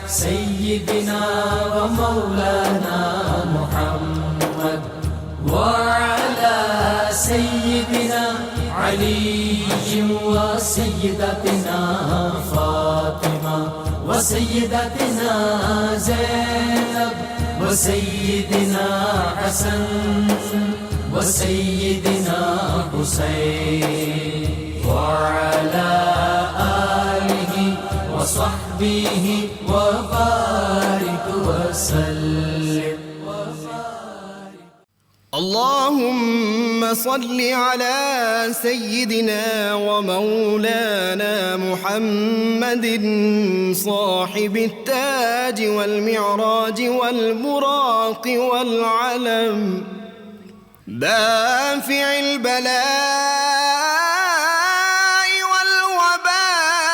سيدنا ومولانا محمد وعلى سيدنا علي وسيدتنا فاطمة وسيدتنا زينب وسيدنا حسن وسيدنا حسين وعلى آله وصحبه وبارك وسلم. اللهم صل على سيدنا ومولانا محمد صاحب التاج والمعراج والبراق والعلم دافع البلاء والوباء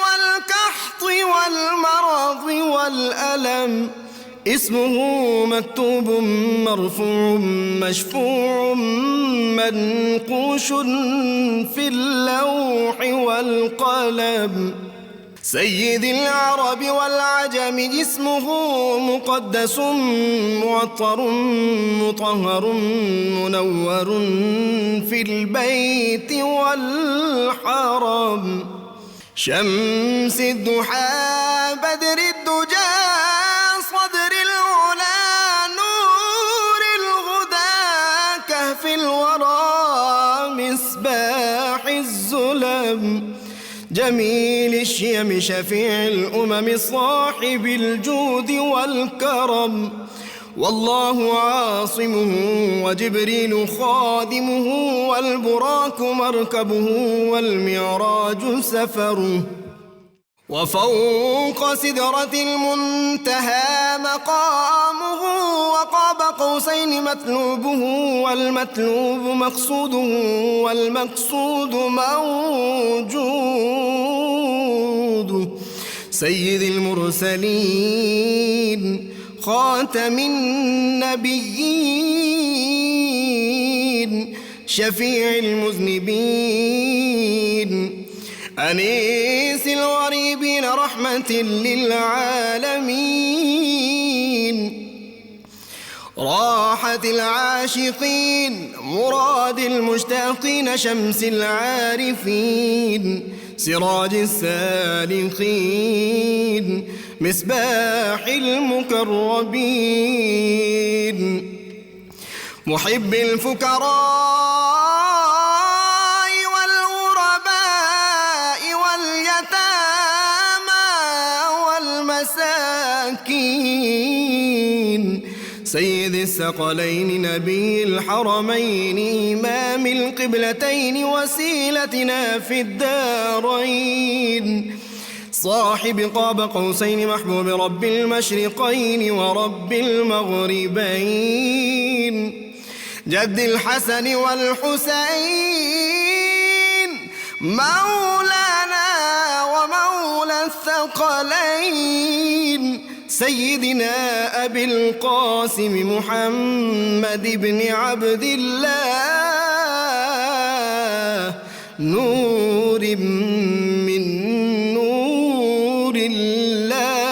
والقحط والمرض والألم اسمه مكتوب مرفوع مشفوع منقوش في اللوح والقلم سيد العرب والعجم اسمه مقدس معطر مطهر منور في البيت والحرم شمس الضحى بدر الدجى صدر العلا نور الهدى كهف الورى مصباح الظلم جميل الشيم شفيع الأمم صاحب الجود والكرم والله عاصمه وجبريل خادمه والبراك مركبه والمعراج سفره وفوق سدرة المنتهى مقامه وقاب قوسين مطلوبه والمطلوب مقصوده والمقصود موجوده سيد المرسلين خاتم النبيين شفيع المذنبين أنيس الغريبين رحمة للعالمين راحة العاشقين مراد المشتاقين شمس العارفين سراج السالكين مصباح المقربين محب الفقراء سيد الثقلين نبي الحرمين إمام القبلتين وسيلتنا في الدارين صاحب قاب قوسين محبوب رب المشرقين ورب المغربين جد الحسن والحسين مولانا ومولى الثقلين سيدنا أبي القاسم محمد بن عبد الله نور من نور الله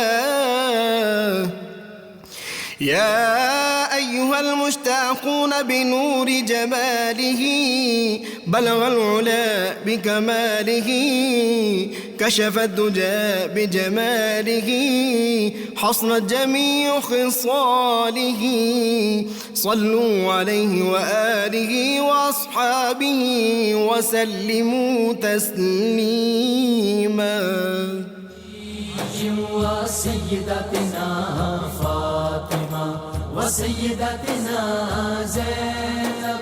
يا أيها المشتاقون بنور جماله بلغ العلا بكماله كشف الدجى بجماله حصنت جميع خصاله صلوا عليه وآله وأصحابه وسلموا تسليما وسيدتنا فاطمة وسيدتنا زينب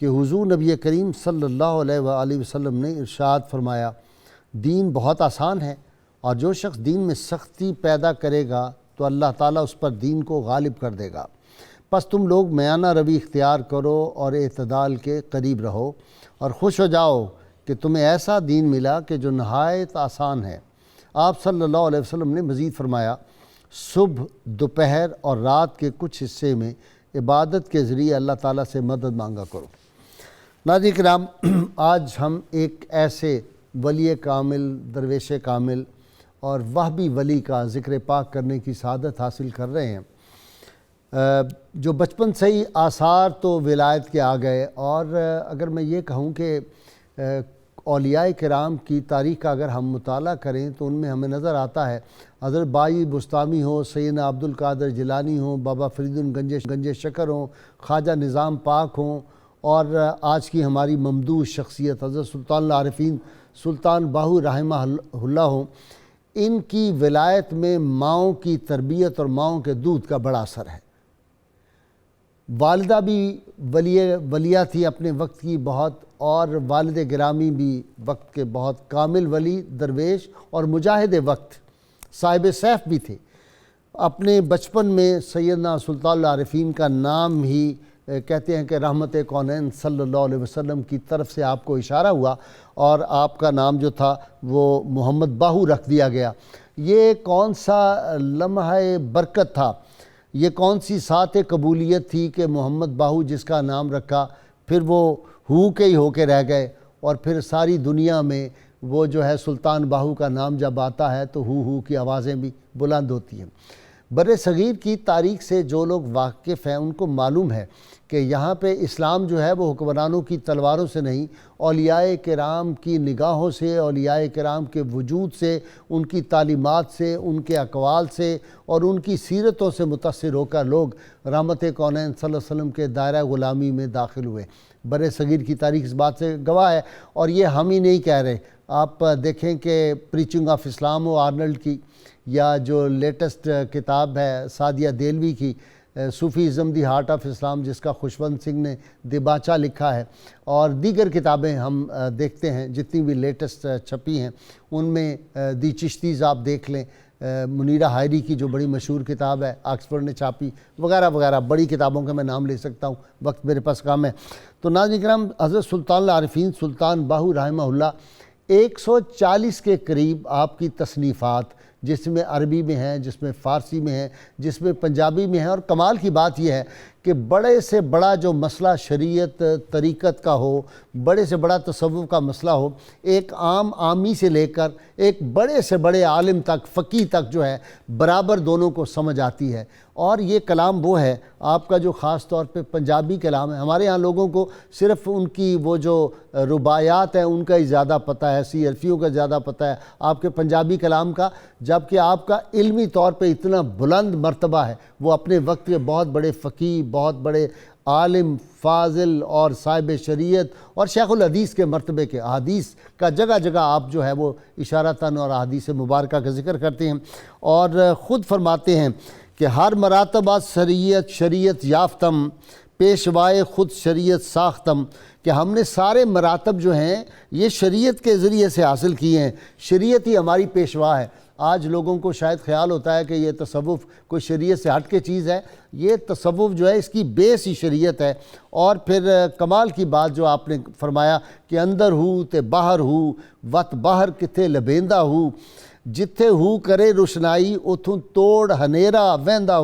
کہ حضور نبی کریم صلی اللہ علیہ وآلہ وسلم نے ارشاد فرمایا دین بہت آسان ہے، اور جو شخص دین میں سختی پیدا کرے گا تو اللہ تعالیٰ اس پر دین کو غالب کر دے گا۔ پس تم لوگ میانہ روی اختیار کرو اور اعتدال کے قریب رہو، اور خوش ہو جاؤ کہ تمہیں ایسا دین ملا کہ جو نہایت آسان ہے۔ آپ صلی اللہ علیہ وسلم نے مزید فرمایا صبح، دوپہر اور رات کے کچھ حصے میں عبادت کے ذریعے اللہ تعالیٰ سے مدد مانگا کرو۔ ناظرین کرام، آج ہم ایک ایسے ولی کامل، درویش کامل اور وہابی ولی کا ذکر پاک کرنے کی سعادت حاصل کر رہے ہیں جو بچپن سے ہی آثار تو ولایت کے آ گئے، اور اگر میں یہ کہوں کہ اولیاء کرام کی تاریخ کا اگر ہم مطالعہ کریں تو ان میں ہمیں نظر آتا ہے حضرت بائی بستامی ہو، سیدنا عبد القادر جیلانی ہوں، بابا فرید گنج شکر ہوں، خواجہ نظام پاک ہوں، اور آج کی ہماری ممدوح شخصیت حضرت سلطان العارفین سلطان باہو رحمہ اللہ ہوں، ان کی ولایت میں ماؤں کی تربیت اور ماؤں کے دودھ کا بڑا اثر ہے۔ والدہ بھی ولیہ تھی اپنے وقت کی بہت، اور والد گرامی بھی وقت کے بہت کامل ولی، درویش اور مجاہد وقت، صاحب سیف بھی تھے۔ اپنے بچپن میں سیدنا سلطان العارفین کا نام ہی کہتے ہیں کہ رحمت کونین صلی اللہ علیہ وسلم کی طرف سے آپ کو اشارہ ہوا، اور آپ کا نام جو تھا وہ محمد باہو رکھ دیا گیا۔ یہ کون سا لمحہ برکت تھا، یہ کون سی ساعت قبولیت تھی کہ محمد باہو جس کا نام رکھا، پھر وہ ہو کے ہی ہو کے رہ گئے، اور پھر ساری دنیا میں وہ جو ہے سلطان باہو کا نام جب آتا ہے تو ہو کی آوازیں بھی بلند ہوتی ہیں۔ بر صغیر کی تاریخ سے جو لوگ واقف ہیں ان کو معلوم ہے کہ یہاں پہ اسلام جو ہے وہ حکمرانوں کی تلواروں سے نہیں، اولیاء کرام کی نگاہوں سے، اولیاء کرام کے وجود سے، ان کی تعلیمات سے، ان کے اقوال سے اور ان کی سیرتوں سے متاثر ہو کر لوگ رحمت کونین صلی اللہ علیہ وسلم کے دائرہ غلامی میں داخل ہوئے۔ بر صغیر کی تاریخ اس بات سے گواہ ہے، اور یہ ہم ہی نہیں کہہ رہے۔ آپ دیکھیں کہ پریچنگ آف اسلام و آرنلڈ کی، یا جو لیٹسٹ کتاب ہے سعدیہ دہلوی کی صوفیزم دی ہارٹ آف اسلام، جس کا خوشونت سنگھ نے دباچہ لکھا ہے، اور دیگر کتابیں ہم دیکھتے ہیں جتنی بھی لیٹسٹ چھپی ہیں، ان میں دی چشتیز آپ دیکھ لیں، منیرہ حائری کی جو بڑی مشہور کتاب ہے آکسفورڈ نے چھاپی، وغیرہ وغیرہ بڑی کتابوں کے میں نام لے سکتا ہوں، وقت میرے پاس کم ہے۔ تو ناظرین کرام، حضرت سلطان العارفین سلطان باہو رحمہ اللہ 140 کے قریب آپ کی تصنیفات، جس میں عربی میں ہیں، جس میں فارسی میں ہیں، جس میں پنجابی میں ہیں، اور کمال کی بات یہ ہے کہ بڑے سے بڑا جو مسئلہ شریعت طریقت کا ہو، بڑے سے بڑا تصوف کا مسئلہ ہو، ایک عام عامی سے لے کر ایک بڑے سے بڑے عالم تک، فقیہ تک جو ہے برابر دونوں کو سمجھ آتی ہے۔ اور یہ کلام وہ ہے آپ کا جو خاص طور پہ پنجابی کلام ہے۔ ہمارے ہاں لوگوں کو صرف ان کی وہ جو رباعیات ہیں ان کا ہی زیادہ پتہ ہے، سیرفیوں کا زیادہ پتہ ہے آپ کے پنجابی کلام کا، جبکہ آپ کا علمی طور پہ اتنا بلند مرتبہ ہے۔ وہ اپنے وقت کے بہت بڑے فقیہ، بہت بڑے عالم، فاضل اور صاحب شریعت اور شیخ الحدیث کے مرتبے کے، احادیث کا جگہ جگہ آپ جو ہے وہ اشارتاً اور احادیث مبارکہ کا ذکر کرتے ہیں، اور خود فرماتے ہیں کہ ہر مراتبہ شریعت یافتم، پیشوائے خود شریعت ساختم، کہ ہم نے سارے مراتب جو ہیں یہ شریعت کے ذریعے سے حاصل کیے ہیں، شریعت ہی ہماری پیشوا ہے۔ آج لوگوں کو شاید خیال ہوتا ہے کہ یہ تصوف کوئی شریعت سے ہٹ کے چیز ہے، یہ تصوف جو ہے اس کی بیس ہی شریعت ہے۔ اور پھر کمال کی بات جو آپ نے فرمایا کہ اندر ہو تے باہر ہو، وت باہر کتے لبیندہ ہو، جتھے ہو کرے روشنائی اتھوں توڑ ہنیرا وہندا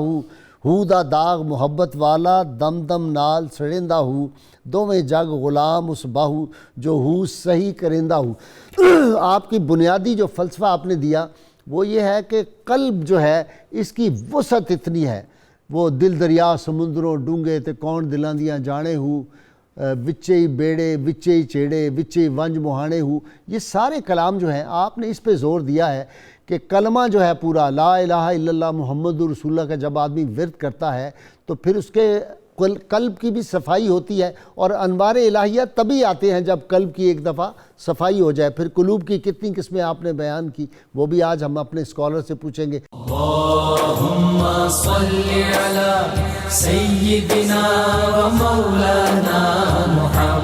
ہو دا داغ محبت والا دم دم نال سڑیندہ ہو، دوویں جگ غلام اس باہو جو ہو صحیح کرندہ ہو۔ آپ کی بنیادی جو فلسفہ آپ نے دیا وہ یہ ہے کہ قلب جو ہے اس کی وسعت اتنی ہے، وہ دل دریا سمندروں ڈونگے تے کون دلاں دیاں جانے ہو، وچے ہی بیڑے وچے ہی چیڑے وچے ہی ونج مہانے ہو۔ یہ سارے کلام جو ہیں آپ نے اس پہ زور دیا ہے کہ کلمہ جو ہے پورا لا الہ الا اللہ محمد رسول اللہ کا جب آدمی ورد کرتا ہے تو پھر اس کے قلب کی بھی صفائی ہوتی ہے، اور انوار الہیہ تبھی آتے ہیں جب قلب کی ایک دفعہ صفائی ہو جائے۔ پھر قلوب کی کتنی قسمیں آپ نے بیان کی، وہ بھی آج ہم اپنے اسکالر سے پوچھیں گے۔ اللہم صلی علی سیدنا و مولانا محمد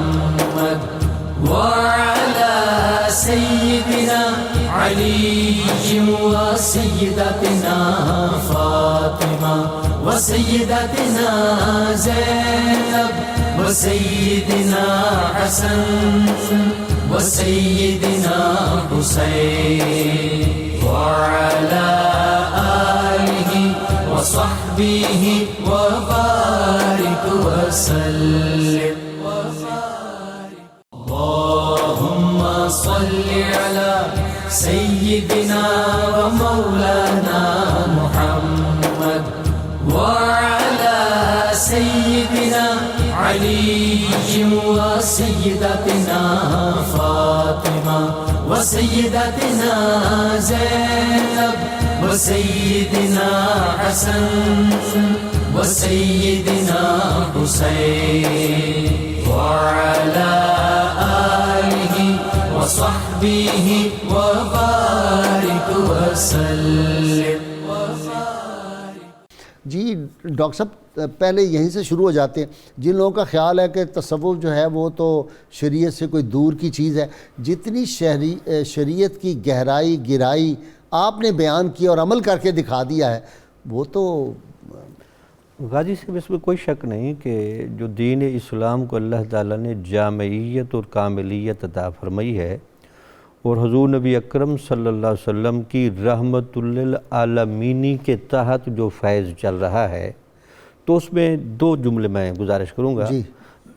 سيدنا علي وسيدتنا فاطمة وسيدتنا زينب وسيدنا حسن وسيدنا حسين وعلى آله وصحبه وبارك وسلم. اللهم صل على سيدنا ومولانا محمد وعلى سيدنا علي وسيدتنا فاطمة وسيدتنا زينب وسيدنا حسن وسيدنا حسين وعلى آله وصحبه وبارك وسلم. جی ڈاکٹر صاحب پہلے یہیں سے شروع ہو جاتے ہیں. جن لوگوں کا خیال ہے کہ تصوف جو ہے وہ تو شریعت سے کوئی دور کی چیز ہے، جتنی شریعت کی گہرائی گہرائی آپ نے بیان کی اور عمل کر کے دکھا دیا ہے وہ تو غازی صاحب اس میں کوئی شک نہیں کہ جو دین اسلام کو اللہ تعالیٰ نے جامعیت اور کاملیت عطا فرمائی ہے اور حضور نبی اکرم صلی اللہ علیہ وسلم کی رحمت للعالمینی کے تحت جو فیض چل رہا ہے تو اس میں دو جملے میں گزارش کروں گا.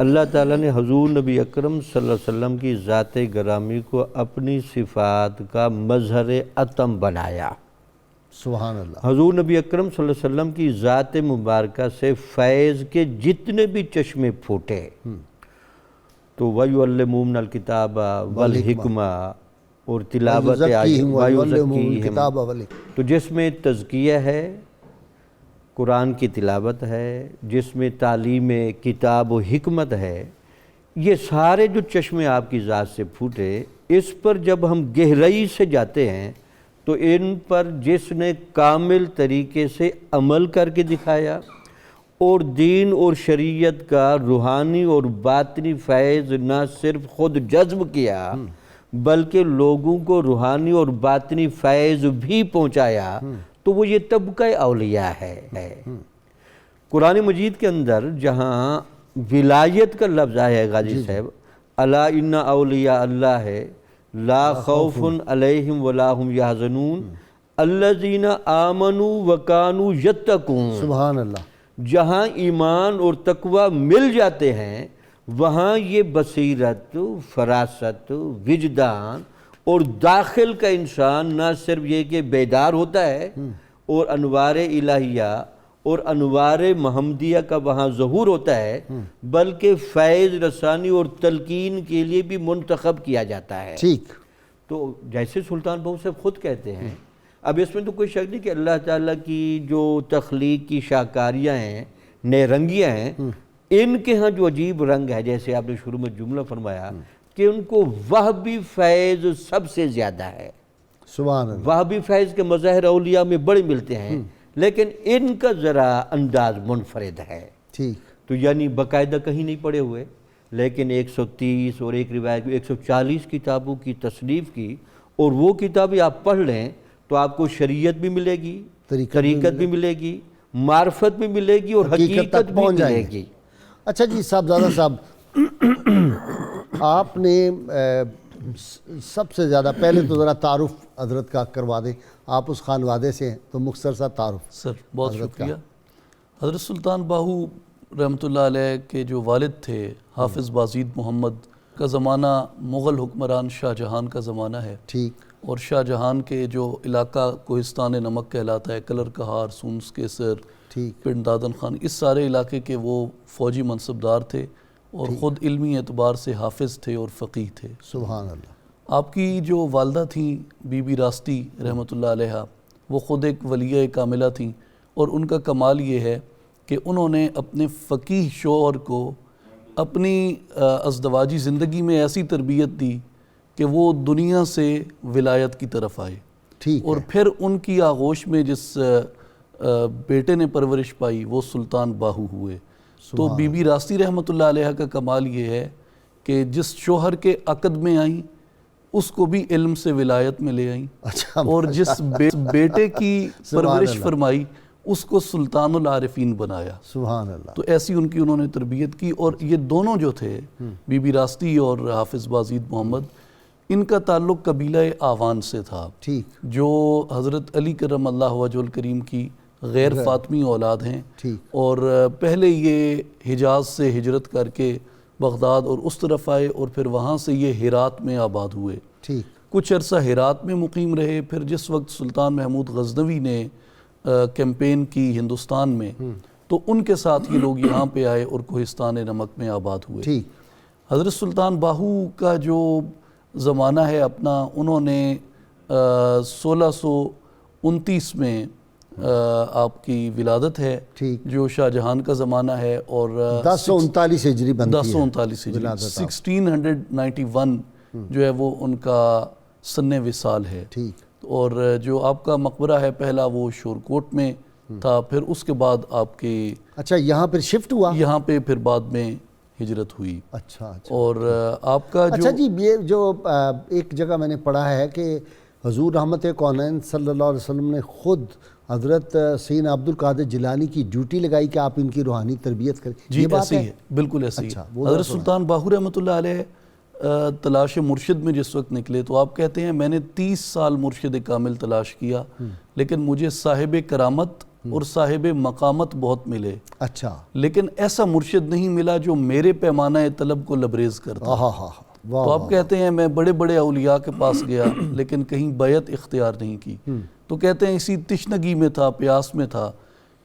اللہ تعالیٰ نے حضور نبی اکرم صلی اللہ علیہ وسلم کی ذات گرامی کو اپنی صفات کا مظہر اتم بنایا. سبحان اللہ. حضور نبی اکرم صلی اللہ علیہ وسلم کی ذات مبارکہ سے فیض کے جتنے بھی چشمے پھوٹے تو وَيُعَلِّمُونَ الْكِتَابَ وَالْحِکْمَةَ اور تلاوت وَيُعَلِّمُونَ تو جس میں تزکیہ ہے، قرآن کی تلاوت ہے، جس میں تعلیم کتاب و حکمت ہے، یہ سارے جو چشمے آپ کی ذات سے پھوٹے اس پر جب ہم گہرائی سے جاتے ہیں تو ان پر جس نے کامل طریقے سے عمل کر کے دکھایا اور دین اور شریعت کا روحانی اور باطنی فیض نہ صرف خود جذب کیا بلکہ لوگوں کو روحانی اور باطنی فیض بھی پہنچایا تو وہ یہ طبقہ اولیاء ہے. قرآن مجید کے اندر جہاں ولایت کا لفظ آیا ہے غازی صاحب، الا ان اولیاء اللہ ہے لا خوف علیہم ولا هم یحزنون الذین آمنوا وکانوا یتقون. سبحان اللہ. جہاں ایمان اور تقوی مل جاتے ہیں وہاں یہ بصیرت، فراست، وجدان اور داخل کا انسان نہ صرف یہ کہ بیدار ہوتا ہے اور انوار الہیہ اور انوار محمدیہ کا وہاں ظہور ہوتا ہے بلکہ فیض رسانی اور تلقین کے لیے بھی منتخب کیا جاتا ہے. ٹھیک. تو جیسے سلطان بہو صاحب خود کہتے ہیں، اب اس میں تو کوئی شک نہیں کہ اللہ تعالیٰ کی جو تخلیق کی شاہکاریاں ہیں، نئے رنگیاں ہیں، ان کے ہاں جو عجیب رنگ ہے، جیسے آپ نے شروع میں جملہ فرمایا کہ ان کو وہبی فیض سب سے زیادہ ہے. سبحان اللہ. وہبی فیض کے مظاہر اولیاء میں بڑے ملتے ہیں لیکن ان کا ذرا انداز منفرد ہے. ٹھیک. تو یعنی باقاعدہ کہیں نہیں پڑے ہوئے لیکن 130 اور ایک روایت 140 کتابوں کی تصنیف کی، اور وہ کتابیں آپ پڑھ لیں تو آپ کو شریعت بھی ملے گی، طریقت بھی ملے گی، معرفت بھی ملے گی اور حقیقت بھی ملے گی. اچھا جی صاحبزادہ صاحب، آپ نے سب سے زیادہ پہلے تو ذرا تعارف حضرت کا کروا دیں. آپ اس خانوادے سے ہیں تو مختصر سا تعارف. سر بہت شکریہ. حضرت سلطان باہو رحمۃ اللہ علیہ کے جو والد تھے حافظ بازید محمد کا زمانہ مغل حکمران شاہ جہان کا زمانہ ہے. ٹھیک. اور شاہ جہان کے جو علاقہ کوہستان نمک کہلاتا ہے، کلر کہار، سونس کیسر، پنڈ دادن خان، اس سارے علاقے کے وہ فوجی منصبدار تھے اور خود علمی اعتبار سے حافظ تھے اور فقیہ تھے. سبحان اللہ. آپ کی جو والدہ تھیں بی بی راستی رحمۃ اللہ علیہ، وہ خود ایک ولیہ کاملہ تھیں، اور ان کا کمال یہ ہے کہ انہوں نے اپنے فقیہ شوہر کو اپنی ازدواجی زندگی میں ایسی تربیت دی کہ وہ دنیا سے ولایت کی طرف آئے. اور پھر ان کی آغوش میں جس بیٹے نے پرورش پائی وہ سلطان باہو ہوئے. تو بی بی راستی رحمۃ اللہ علیہ کا کمال یہ ہے کہ جس شوہر کے عقد میں آئیں اس کو بھی علم سے ولایت میں لے آئیں، اچھا، اور جس بیٹے کی پرورش اللہ۔ فرمائی اس کو سلطان العارفین بنایا۔ سبحان اللہ۔ تو ایسی ان کی انہوں نے تربیت کی، اور یہ دونوں جو تھے بی بی راستی اور حافظ بازید محمد، ان کا تعلق قبیلہ آوان سے تھا، ٹھیک جو حضرت علی کرم اللہ وجہ الکریم کی غیر فاطمی اولاد ہیں، ٹھیک اور پہلے یہ حجاز سے ہجرت کر کے بغداد اور اس طرف آئے، اور پھر وہاں سے یہ ہرات میں آباد ہوئے، ٹھیک کچھ عرصہ ہرات میں مقیم رہے۔ پھر جس وقت سلطان محمود غزنوی نے کیمپین کی ہندوستان میں، تو ان کے ساتھ یہ لوگ یہاں پہ آئے اور کوہستان نمک میں آباد ہوئے۔ ٹھیک حضرت سلطان باہو کا جو زمانہ ہے اپنا، انہوں نے 1629 میں آپ کی ولادت ہے، ٹھیک جو شاہ جہان کا زمانہ ہے، اور 1039 ہجری بنتی ہے 1039 ہجری، ولادت آپ۔ 1691 جو ہے وہ ان کا سن وصال ہے۔ ٹھیک اور جو آپ کا مقبرہ ہے پہلا، وہ شورکوٹ میں تھا، پھر اس کے بعد آپ کے اچھا یہاں پھر شفٹ ہوا؟ یہاں پہ پھر بعد میں ہجرت ہوئی۔ اچھا اچھا اور آپ کا اچھا جی، یہ جو ایک جگہ میں نے پڑھا ہے کہ حضور رحمت کونین صلی اللہ علیہ وسلم نے خود حضرت سیدنا عبد القادر جیلانی کی ڈیوٹی لگائی کہ آپ ان کی روحانی تربیت کریں، جی یہ بات ایسے ہی ہے، بالکل ایسے ہی اچھا، ہے۔ وہ حضرت سلطان باہو رحمۃ اللہ علیہ تلاش مرشد میں جس وقت نکلے، تو آپ کہتے ہیں میں نے 30 سال مرشد کامل تلاش کیا، لیکن مجھے صاحب کرامت اور صاحب مقامت بہت ملے، اچھا لیکن ایسا مرشد نہیں ملا جو میرے پیمانہ طلب کو لبریز کرتا۔ ہاں ہاں تو آپ کہتے ہیں میں بڑے بڑے اولیاء کے پاس گیا لیکن کہیں بیعت اختیار نہیں کی۔ تو کہتے ہیں اسی تشنگی میں تھا، پیاس میں تھا،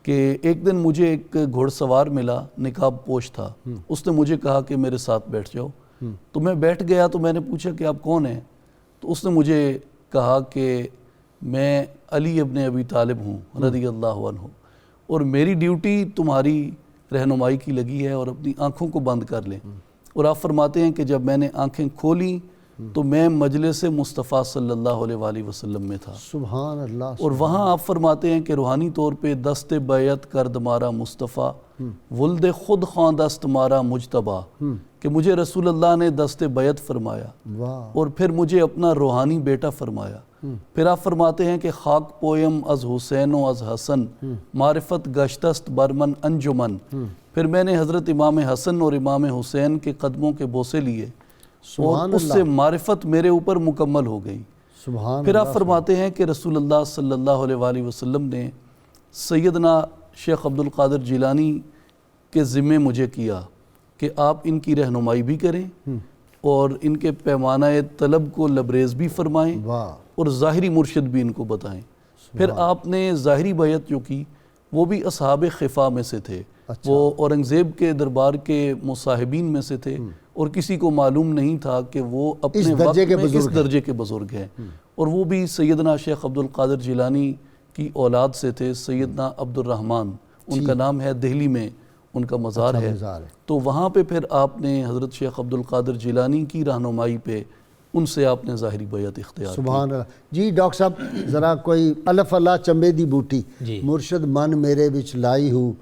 کہ ایک دن مجھے ایک گھوڑ سوار ملا، نقاب پوش تھا، اس نے مجھے کہا کہ میرے ساتھ بیٹھ جاؤ۔ تو میں بیٹھ گیا، تو میں نے پوچھا کہ آپ کون ہیں؟ تو اس نے مجھے کہا کہ میں علی ابن ابی طالب ہوں رضی اللہ عنہ، اور میری ڈیوٹی تمہاری رہنمائی کی لگی ہے، اور اپنی آنکھوں کو بند کر لیں۔ اور آپ فرماتے ہیں کہ جب میں نے آنکھیں کھولیں تو میں مجلس مصطفیٰ صلی اللہ علیہ وآلہ وسلم میں تھا، سبحان اللہ۔ اور وہاں آپ فرماتے ہیں کہ روحانی طور پہ دست بیعت کرد مارا مصطفیٰ، ولد خود خواں دست مارا مجتبیٰ، کہ مجھے رسول اللہ نے دست بیعت فرمایا، واہ اور پھر مجھے اپنا روحانی بیٹا فرمایا۔ پھر آپ فرماتے ہیں کہ خاک پویم از حسین و از حسن، معرفت گشتست برمن انجمن، پھر میں نے حضرت امام حسن اور امام حسین کے قدموں کے بوسے لیے، اور اس سے معرفت میرے اوپر مکمل ہو گئی۔ سبحان پھر آپ فرماتے ہیں کہ رسول اللہ صلی اللہ علیہ وآلہ وسلم نے سیدنا شیخ عبد القادر جیلانی کے ذمے مجھے کیا کہ آپ ان کی رہنمائی بھی کریں اور ان کے پیمانہ طلب کو لبریز بھی فرمائیں، واہ اور ظاہری مرشد بھی ان کو بتائیں۔ پھر آپ نے ظاہری بیعت جو کی وہ بھی اصحاب خفا میں سے تھے، وہ اورنگزیب کے دربار کے مصاحبین میں سے تھے، اور کسی کو معلوم نہیں تھا کہ وہ اپنے وقت میں اس درجے کے بزرگ ہیں، اور وہ بھی سیدنا شیخ عبد القادر جیلانی کی اولاد سے تھے۔ سیدنا عبد الرحمن ان کا نام ہے، دہلی میں ان کا مزار ہے، تو وہاں پہ پھر آپ نے حضرت شیخ عبد القادر جیلانی کی رہنمائی پہ ان سے آپ نے ظاہری بیعت اختیار کی۔ سبحان اللہ۔ جی ڈاکٹر صاحب ذرا کوئی الف اللہ چمبے دی بوٹی، مرشد من میرے وچ لائی ہوں،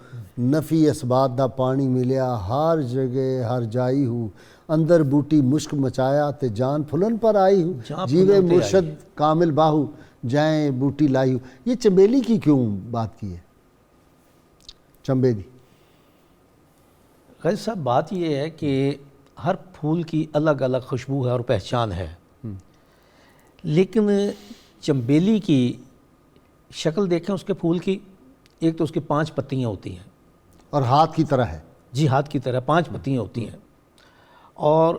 نفی اسبات دا پانی ملیا، ہر جگہ ہر جائی ہوں، اندر بوٹی مشک مچایا تے جان پھلن پر آئی ہوں، جیوے مرشد کامل باہو جائیں بوٹی لائی ہوں۔ یہ چمبیلی کی کیوں بات کی ہے، چمبے دی؟ غازی صاحب بات یہ ہے کہ ہر پھول کی الگ الگ خوشبو ہے اور پہچان ہے، لیکن چمبیلی کی شکل دیکھیں اس کے پھول کی، ایک تو اس کی 5 پتیاں ہوتی ہیں، اور ہاتھ کی طرح ہے، جی ہاتھ کی طرح 5 پتیاں ہوتی ہیں، اور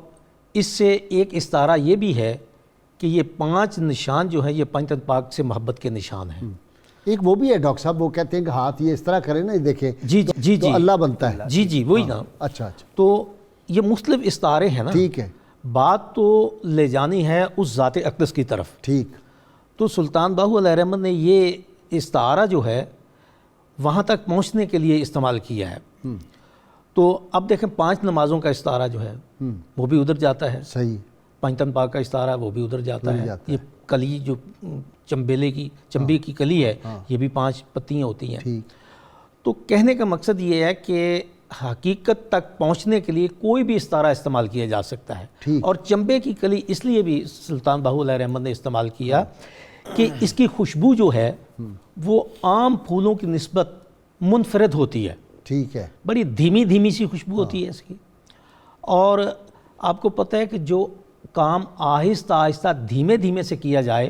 اس سے ایک استعارہ یہ بھی ہے کہ یہ 5 نشان جو ہیں یہ پنجتن پاک سے محبت کے نشان ہیں۔ ایک وہ بھی ہے ڈاکٹر صاحب، وہ کہتے ہیں کہ ہاتھ یہ اس طرح کرے نا، یہ دیکھیں جی جی تو جی اللہ بنتا ہے۔ جی جی وہی نا۔ اچھا اچھا تو یہ مختلف استعارے ہیں نا، ٹھیک ہے، بات تو لے جانی ہے اس ذات اقدس کی طرف۔ ٹھیک۔ تو سلطان باہو علیہ رحمت نے یہ استعارہ جو ہے وہاں تک پہنچنے کے لیے استعمال کیا ہے۔ تو اب دیکھیں 5 نمازوں کا استعارہ جو ہے وہ بھی ادھر جاتا ہے، صحیح، پنجتن پاک کا استعارہ وہ بھی ادھر جاتا ہے۔ جاتا یہ کلی جو چمبے کی کلی ہے، یہ بھی 5 پتیاں ہوتی ہیں۔ ٹھیک۔ تو کہنے کا مقصد یہ ہے کہ حقیقت تک پہنچنے کے لیے کوئی بھی استارہ استعمال کیا جا سکتا ہے، اور چمبے کی کلی اس لیے بھی سلطان باہو علیہ رحمت نے استعمال کیا کہ اس کی خوشبو جو ہے وہ عام پھولوں کی نسبت منفرد ہوتی ہے، ٹھیک ہے، بڑی دھیمی دھیمی سی خوشبو ہوتی ہے اس کی، اور آپ کو پتہ ہے کہ جو کام آہستہ آہستہ دھیمے دھیمے سے کیا جائے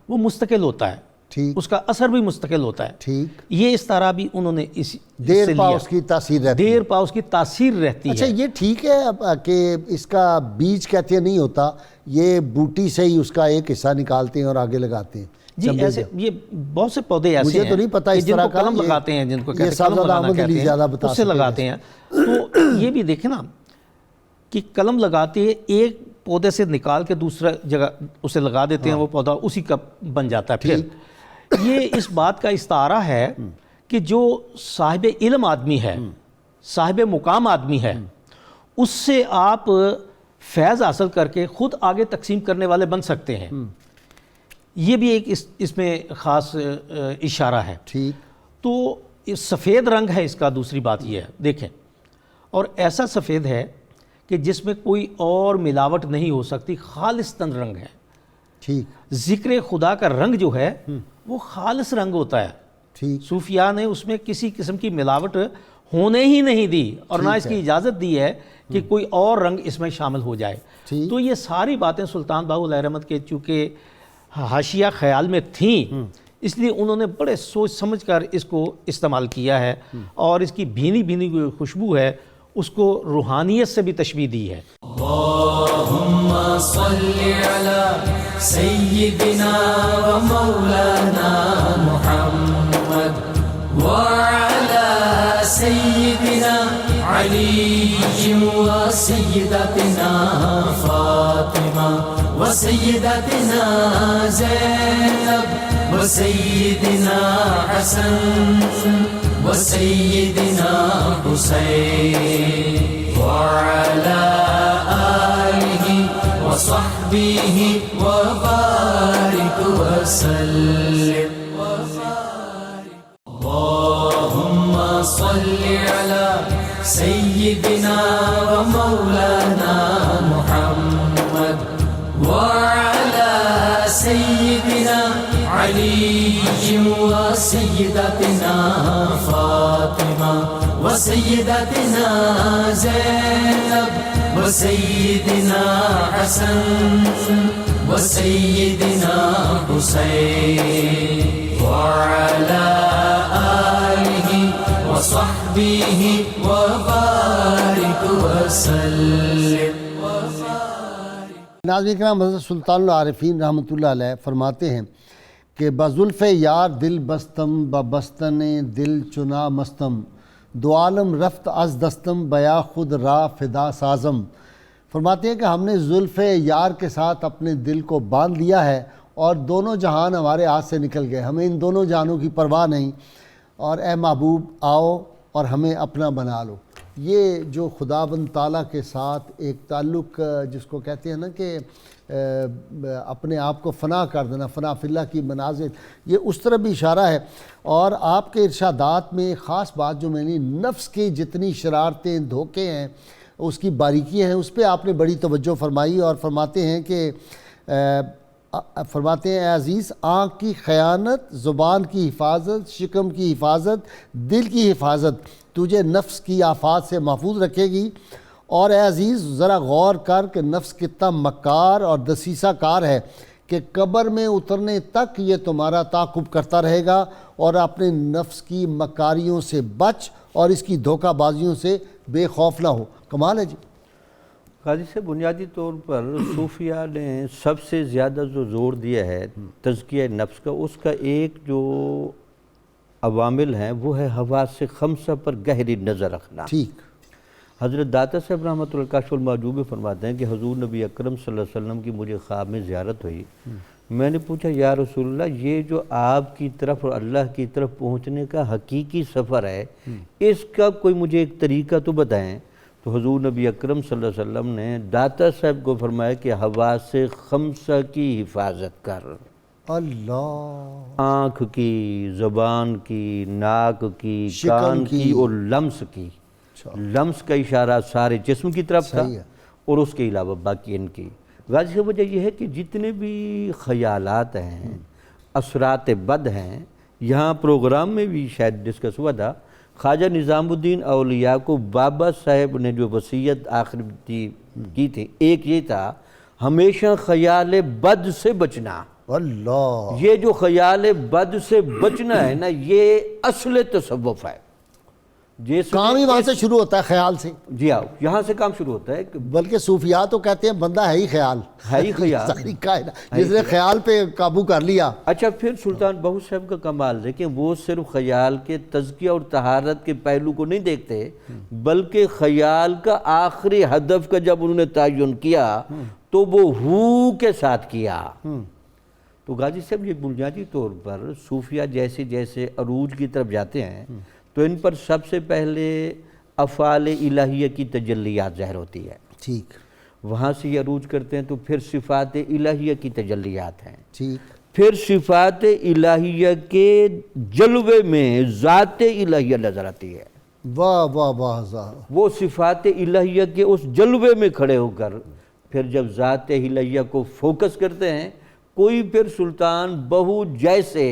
وہ مستقل ہوتا ہے، ٹھیک، اس کا اثر بھی مستقل ہوتا ہے، ٹھیک، یہ اس طرح بھی انہوں نے اس دیر پا اس کی تاثیر رہتی ہے، دیر پا اس کی تاثیر رہتی ہے۔ اچھا یہ ٹھیک ہے کہ اس کا بیج کہتے ہیں نہیں ہوتا، یہ بوٹی سے ہی اس کا ایک حصہ نکالتے ہیں اور آگے لگاتے ہیں؟ جی ایسے یہ بہت سے پودے ایسے ہیں مجھے تو نہیں پتہ اس طرح کا، قلم لگاتے ہیں، جن کو کہتے ہیں قلم لگانا کہتے ہیں، اس سے لگاتے ہیں۔ تو یہ بھی دیکھیں نا کہ قلم لگاتے ہیں، ایک پودے سے نکال کے دوسرا جگہ اسے لگا دیتے ہیں، وہ پودا اسی کا بن جاتا ہے۔ پھر یہ اس بات کا استعارہ ہے کہ جو صاحب علم آدمی ہے، صاحب مقام آدمی ہے، اس سے آپ فیض حاصل کر کے خود آگے تقسیم کرنے والے بن سکتے ہیں، یہ بھی ایک اس میں خاص اشارہ ہے۔ ٹھیک، تو سفید رنگ ہے اس کا، دوسری بات یہ ہے دیکھیں، اور ایسا سفید ہے کہ جس میں کوئی اور ملاوٹ نہیں ہو سکتی، خالص تن رنگ ہے۔ ٹھیک، ذکر خدا کا رنگ جو ہے وہ خالص رنگ ہوتا ہے، ٹھیک، صوفیاء نے اس میں کسی قسم کی ملاوٹ ہونے ہی نہیں دی، اور نہ اس کی اجازت دی ہے کہ کوئی اور رنگ اس میں شامل ہو جائے۔ تو یہ ساری باتیں سلطان باہو علیہ رحمت کے چونکہ حاشیہ خیال میں تھیں، اس لیے انہوں نے بڑے سوچ سمجھ کر اس کو استعمال کیا ہے، اور اس کی بھینی بھینی جو خوشبو ہے اس کو روحانیت سے بھی تشبیہ دی ہے۔ اللہم صلی علی سیدنا و مولانا محمد وعلی سیدنا علی و سیدتنا فاطمہ و سیدتنا زینب و سیدنا حسن و سیدنا حسین وعلى آله وصحبه وبارك وسلم اللهم صل على سيدنا ومولانا محمد وعلى سيدنا علي وسيدتنا فاطمة وسيدتنا زينب وسيدنا حسن وسيدنا حسين وعلى آله وصحبه وبارك وسلم۔ ناظرین کرام، حضرت سلطان العارفین رحمۃ اللہ علیہ فرماتے ہیں کہ بزلف یار دل بستم ببستن دل چنا مستم دو عالم رفت از دستم بیا خود را فدا سازم۔ فرماتے ہیں کہ ہم نے زلف یار کے ساتھ اپنے دل کو باندھ لیا ہے اور دونوں جہان ہمارے ہاتھ سے نکل گئے، ہمیں ان دونوں جہانوں کی پرواہ نہیں، اور اے محبوب آؤ اور ہمیں اپنا بنا لو۔ یہ جو خداوند تعالیٰ کے ساتھ ایک تعلق جس کو کہتے ہیں نا کہ اپنے آپ کو فنا کر دینا، فنا فی اللہ کی منازل، یہ اس طرح بھی اشارہ ہے۔ اور آپ کے ارشادات میں خاص بات جو میں نے نفس کی جتنی شرارتیں دھوکے ہیں، اس کی باریکیاں ہیں، اس پہ آپ نے بڑی توجہ فرمائی، اور فرماتے ہیں کہ اے عزیز، آنکھ کی خیانت، زبان کی حفاظت، شکم کی حفاظت، دل کی حفاظت تجھے نفس کی آفات سے محفوظ رکھے گی۔ اور اے عزیز ذرا غور کر کہ نفس کتنا مکار اور دسیسہ کار ہے کہ قبر میں اترنے تک یہ تمہارا تعاقب کرتا رہے گا، اور اپنے نفس کی مکاریوں سے بچ اور اس کی دھوکہ بازیوں سے بے خوف نہ ہو۔ کمال ہے جی۔ قاضی سے بنیادی طور پر صوفیاء نے سب سے زیادہ جو زور دیا ہے تزکیہ نفس کا، اس کا ایک جو عوامل ہیں وہ ہے حواس خمسہ پر گہری نظر رکھنا۔ ٹھیک۔ حضرت داتا صاحب رحمۃ اللہ کاشف المعجوب میں فرماتے ہیں کہ حضور نبی اکرم صلی اللہ علیہ وسلم کی مجھے خواب میں زیارت ہوئی، میں نے پوچھا یا رسول اللہ، یہ جو آپ کی طرف اور اللہ کی طرف پہنچنے کا حقیقی سفر ہے، اس کا کوئی مجھے ایک طریقہ تو بتائیں۔ تو حضور نبی اکرم صلی اللہ علیہ وسلم نے داتا صاحب کو فرمایا کہ حواس خمسہ کی حفاظت کر، اللہ، آنکھ کی، زبان کی، ناک کی، کان کی اور لمس کی۔ لمس کا اشارہ سارے جسم کی طرف تھا صحیح ہے۔ اور اس کے علاوہ باقی ان کی غازی صاحب وجہ یہ ہے کہ جتنے بھی خیالات ہیں، اثرات بد ہیں، یہاں پروگرام میں بھی شاید ڈسکس ہوا تھا، خواجہ نظام الدین اولیاء کو بابا صاحب نے جو وصیت آخر کی تھی، ایک یہ تھا ہمیشہ خیال بد سے بچنا۔ اللہ، یہ جو خیال بد سے بچنا ہے نا، یہ اصل تصوف ہے۔ جس کام ہی وہاں سے شروع ہوتا ہے، خیال سے۔ جی ہاں، یہاں سے کام شروع ہوتا ہے کہ بلکہ صوفیاء تو کہتے ہیں بندہ ہے ہی خیال، ہے ہی خیال۔ ساری کائنات جس نے خیال پہ قابو کر لیا۔ اچھا، پھر سلطان بہو صاحب کا کمال دیکھیں، وہ صرف خیال کے تزکیہ اور طہارت کے پہلو کو نہیں دیکھتے، بلکہ خیال کا آخری ہدف کا جب انہوں نے تعین کیا تو وہ ہو کے ساتھ کیا۔ تو غازی صاحب یہ بنیادی طور پر صوفیہ جیسے جیسے عروج کی طرف جاتے ہیں تو ان پر سب سے پہلے افعال الہیہ کی تجلیات ظاہر ہوتی ہے، ٹھیک وہاں سے یہ عروج کرتے ہیں تو پھر صفات الہیہ کی تجلیات ہیں، ٹھیک، پھر صفات الہیہ کے جلوے میں ذات الہیہ نظر آتی ہے۔ واہ واہ واہ واہ، وہ صفات الہیہ کے اس جلوے میں کھڑے ہو کر پھر جب ذات الہیہ کو فوکس کرتے ہیں، کوئی پھر سلطان بہو جیسے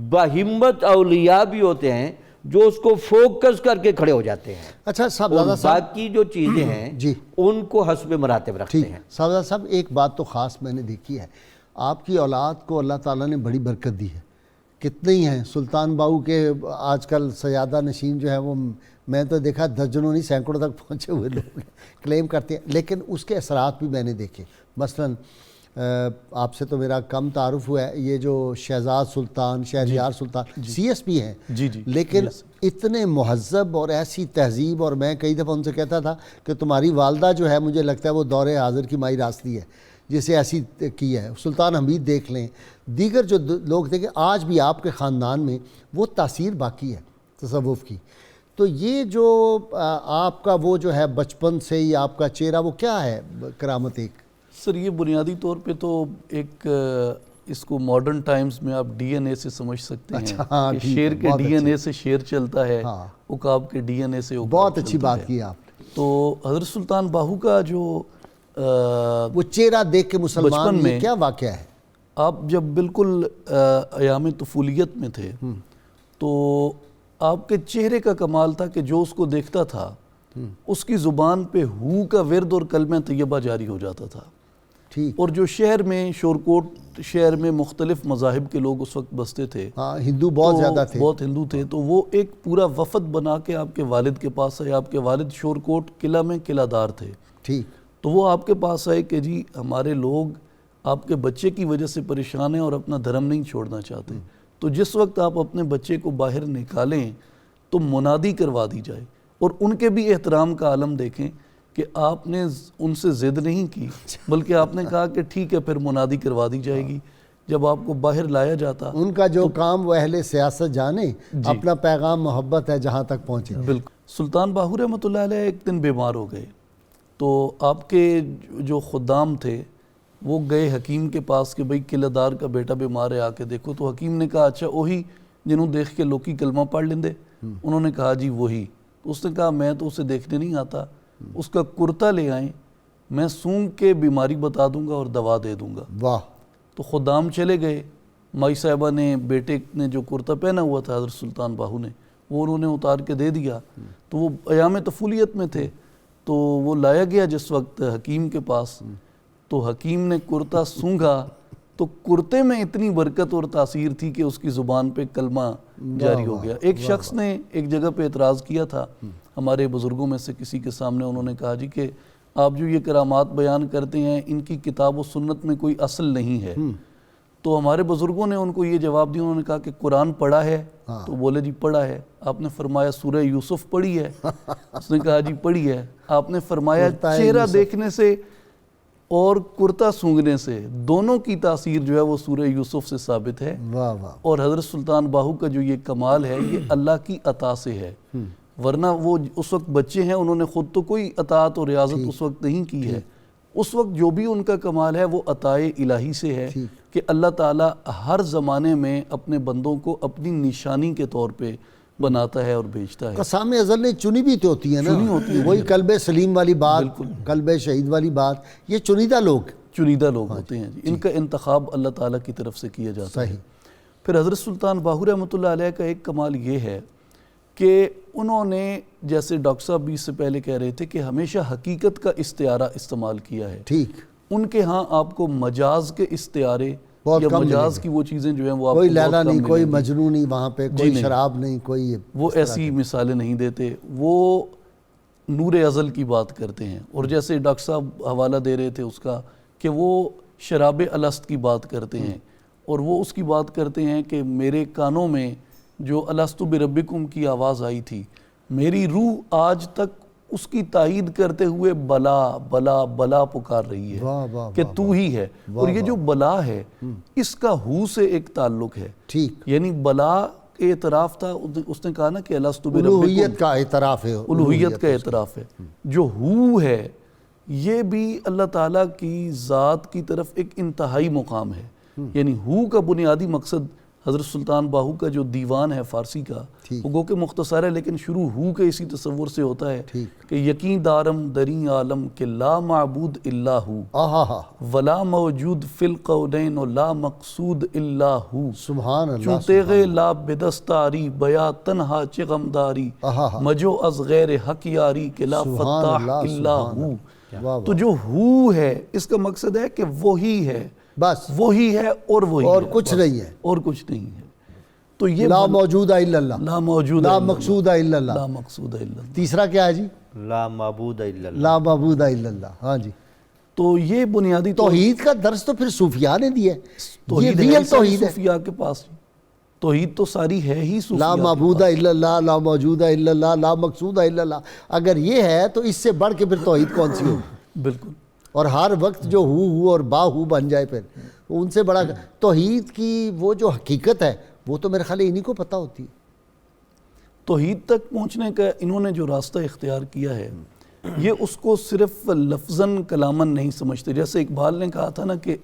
باہمت اولیاء بھی ہوتے ہیں جو اس کو فوکس کر کے کھڑے ہو جاتے ہیں، اچھا اور صاحبزادہ صاحب، باقی جو چیزیں ہیں جی ان کو حسب مراتب رکھتے ٹھیک، ہیں۔ صاحبزادہ صاحب ایک بات تو خاص میں نے دیکھی ہے، آپ کی اولاد کو اللہ تعالیٰ نے بڑی برکت دی ہے، کتنے ہی ہیں سلطان باہو کے آج کل سیادہ نشین جو ہے وہ میں تو دیکھا درجنوں نہیں سینکڑوں تک پہنچے ہوئے لوگ کلیم کرتے ہیں، لیکن اس کے اثرات بھی میں نے دیکھے۔ مثلاً آپ سے تو میرا کم تعارف ہوا ہے، یہ جو شہزاد سلطان، شہریار سلطان سی ایس پی ہیں، جی جی، لیکن اتنے مہذب اور ایسی تہذیب، اور میں کئی دفعہ ان سے کہتا تھا کہ تمہاری والدہ جو ہے مجھے لگتا ہے وہ دور حاضر کی مائی راستی ہے جسے ایسی کی ہے۔ سلطان حمید دیکھ لیں، دیگر جو لوگ دیکھیں، آج بھی آپ کے خاندان میں وہ تاثیر باقی ہے تصوف کی۔ تو یہ جو آپ کا وہ جو ہے بچپن سے ہی آپ کا چہرہ، وہ کیا ہے کرامت ایک؟ سر یہ بنیادی طور پہ تو ایک اس کو ماڈرن ٹائمز میں آپ ڈی این اے سے سمجھ سکتے ہیں ہاں، کہ ٹھیک ہے، شیر کے بہت ڈی این اے سے شیر چلتا ہے، ہاں، عقاب کے ڈی این اے سے عقاب بہت اچھی چلتا بات ہے۔ کی آپ نے۔ تو حضرت سلطان باہو کا جو وہ چہرہ دیکھ کے مسلمان بچپن میں یہ کیا واقعہ ہے؟ آپ جب بالکل ایام طفولیت میں تھے تو آپ کے چہرے کا کمال تھا کہ جو اس کو دیکھتا تھا اس کی زبان پہ ہو کا ورد اور کلمہ طیبہ جاری ہو جاتا تھا۔ ٹھیک، اور جو شہر میں شورکوٹ شہر میں مختلف مذاہب کے لوگ اس وقت بستے تھے، ہاں ہندو بہت زیادہ تھے، بہت ہندو تھے، تو وہ ایک پورا وفد بنا کے آپ کے والد کے پاس آئے۔ آپ کے والد شورکوٹ قلعہ میں قلعہ دار تھے، ٹھیک، تو وہ آپ کے پاس آئے کہ جی ہمارے لوگ آپ کے بچے کی وجہ سے پریشان ہیں اور اپنا دھرم نہیں چھوڑنا چاہتے، تو جس وقت آپ اپنے بچے کو باہر نکالیں تو منادی کروا دی جائے۔ اور ان کے بھی احترام کا عالم دیکھیں کہ آپ نے ان سے ضد نہیں کی، بلکہ آپ نے کہا کہ ٹھیک ہے پھر منادی کروا دی جائے گی۔ جب آپ کو باہر لایا جاتا، ان کا جو کام وہ اہل سیاست جانے، اپنا پیغام محبت ہے جہاں تک پہنچے۔ بالکل، سلطان باہو رحمۃ اللہ علیہ ایک دن بیمار ہو گئے، تو آپ کے جو خدام تھے وہ گئے حکیم کے پاس کہ بھئی قلعہ دار کا بیٹا بیمار ہے، آ کے دیکھو۔ تو حکیم نے کہا اچھا وہی جنہوں دیکھ کے لوکی کلمہ پڑھ لیندے؟ انہوں نے کہا جی وہی۔ تو اس نے کہا میں تو اسے دیکھنے نہیں آتا، اس کا کرتا لے آئیں، میں سونگ کے بیماری بتا دوں گا اور دوا دے دوں گا۔ واہ، تو خدام چلے گئے، مائی صاحبہ نے بیٹے نے جو کرتا پہنا ہوا تھا حضرت سلطان باہو نے، وہ انہوں نے اتار کے دے دیا۔ تو وہ ایام طفولیت میں تھے، تو وہ لایا گیا جس وقت حکیم کے پاس، تو حکیم نے کرتا سونگا تو کرتے میں اتنی برکت اور تاثیر تھی کہ اس کی زبان پہ کلمہ جاری ہو گیا۔ ایک شخص نے ایک جگہ پہ اعتراض کیا تھا ہمارے بزرگوں میں سے کسی کے سامنے، انہوں نے کہا جی کہ آپ جو یہ کرامات بیان کرتے ہیں ان کی کتاب و سنت میں کوئی اصل نہیں ہے۔ تو ہمارے بزرگوں نے ان کو یہ جواب دیا، انہوں نے کہا کہ قرآن پڑھا ہے؟ تو بولے جی پڑھا ہے۔ آپ نے فرمایا سورہ یوسف پڑھی ہے؟ اس نے کہا جی پڑھی ہے۔ آپ نے فرمایا چہرہ دیکھنے سے اور کرتا سونگنے سے دونوں کی تاثیر جو ہے وہ سورہ یوسف سے ثابت ہے۔ واہ واہ، اور حضرت سلطان باہو کا جو یہ کمال ہے یہ اللہ کی عطا سے ہے، ورنہ وہ اس وقت بچے ہیں، انہوں نے خود تو کوئی اطاعت اور ریاضت اس وقت نہیں کی ہے۔ اس وقت جو بھی ان کا کمال ہے وہ عطائے الہی سے ہے کہ اللہ تعالیٰ ہر زمانے میں اپنے بندوں کو اپنی نشانی کے طور پہ بناتا ہے اور بھیجتا ہے۔ قسام ازل نے چنی بھی تو ہوتی ہے نا، چنی ہوتی ہے، وہی قلب سلیم والی بات، قلب شہید والی بات، یہ چنیدہ لوگ چنیدہ لوگ ہوتے ہیں جی، ان کا انتخاب اللہ تعالیٰ کی طرف سے کیا جاتا ہے۔ صحیح۔ پھر حضرت سلطان باہو رحمۃ اللہ علیہ کا ایک کمال یہ ہے کہ انہوں نے، جیسے ڈاکٹر صاحب بھی اس سے پہلے کہہ رہے تھے، کہ ہمیشہ حقیقت کا استعارہ استعمال کیا ہے۔ ٹھیک، ان کے ہاں آپ کو مجاز کے استعارے بہت یا کم مجاز ملیں کی وہ چیزیں جو ہیں وہ آپ کوئی کو بہت لیلا کم نہیں، کوئی ملیں گی۔ مجنو نہیں وہاں پہ، کوئی نہیں۔ شراب نہیں، کوئی وہ ایسی مثالیں نہیں دیتے، وہ نور ازل کی بات کرتے ہیں۔ اور جیسے ڈاکٹر صاحب حوالہ دے رہے تھے اس کا، کہ وہ شراب الست کی بات کرتے ہیں، اور وہ اس کی بات کرتے ہیں کہ میرے کانوں میں جو الستو بربکم کی آواز آئی تھی، میری روح آج تک اس کی تائید کرتے ہوئے بلا بلا بلا پکار رہی ہے واہ واہ کہ تو ہی ہے۔ اور یہ جو بلا ہے اس کا ہو سے ایک تعلق ہے، ٹھیک، یعنی بلا کے اعتراف تھا، اس نے کہا نا کہ الستو بربکم، الوہیت کا اعتراف ہے، الوہیت کا اعتراف ہے۔ جو ہو ہے یہ بھی اللہ تعالیٰ کی ذات کی طرف ایک انتہائی مقام ہے، یعنی ہو کا بنیادی مقصد حضرت سلطان باہو کا جو دیوان ہے فارسی کا، وہ گو کہ مختصر ہے لیکن شروع ہو کے اسی تصور سے ہوتا ہے کہ یقین دارم دریں عالم کہ لا معبود الا ہو، ولا موجود فی القونین و لا مقصود الا ہو، سبحان اللہ، چوتیغ لا بدستاری بیا تنہا چغمداری مجو از غیر حق یاری کہ لا فتاح الا ہو۔ تو جو ہو ہے اس کا مقصد ہے کہ وہی ہے، بس وہی ہے اور وہی اور ہے، کچھ نہیں ہے، اور کچھ نہیں ہے۔ تو یہ لا موجود الا اللہ، لا موجود لا الا مقصود الا اللہ، لا اللہ۔ مقصود الا اللہ۔ تیسرا کیا ہے جی؟ لا معبود الا اللہ۔ لا معبود الا اللہ۔ ہاں جی، تو یہ بنیادی توحید کا درس تو پھر صوفیاء نے دیا ہے، یہ توحید ہے ریئل ساری توحید ہے۔ صوفیاء کے پاس، توحید تو ساری ہے ہی صوفیاء لا کے معبود الا اللہ، لا موجود الا اللہ، لا مقصود الا اللہ، اگر یہ ہے تو اس سے بڑھ کے پھر توحید کون سی ہوگی؟ پاس۔ بالکل، اور ہر وقت جو ہو اور با ہو بن جائے، پھر ان سے بڑا توحید کی وہ جو حقیقت ہے وہ تو میرے خیال ہے انہی کو پتہ ہوتی ہے۔ توحید تک پہنچنے کا انہوں نے جو راستہ اختیار کیا ہے، یہ اس کو صرف لفظاً کلاماً نہیں سمجھتے۔ جیسے اقبال نے کہا تھا نا کہ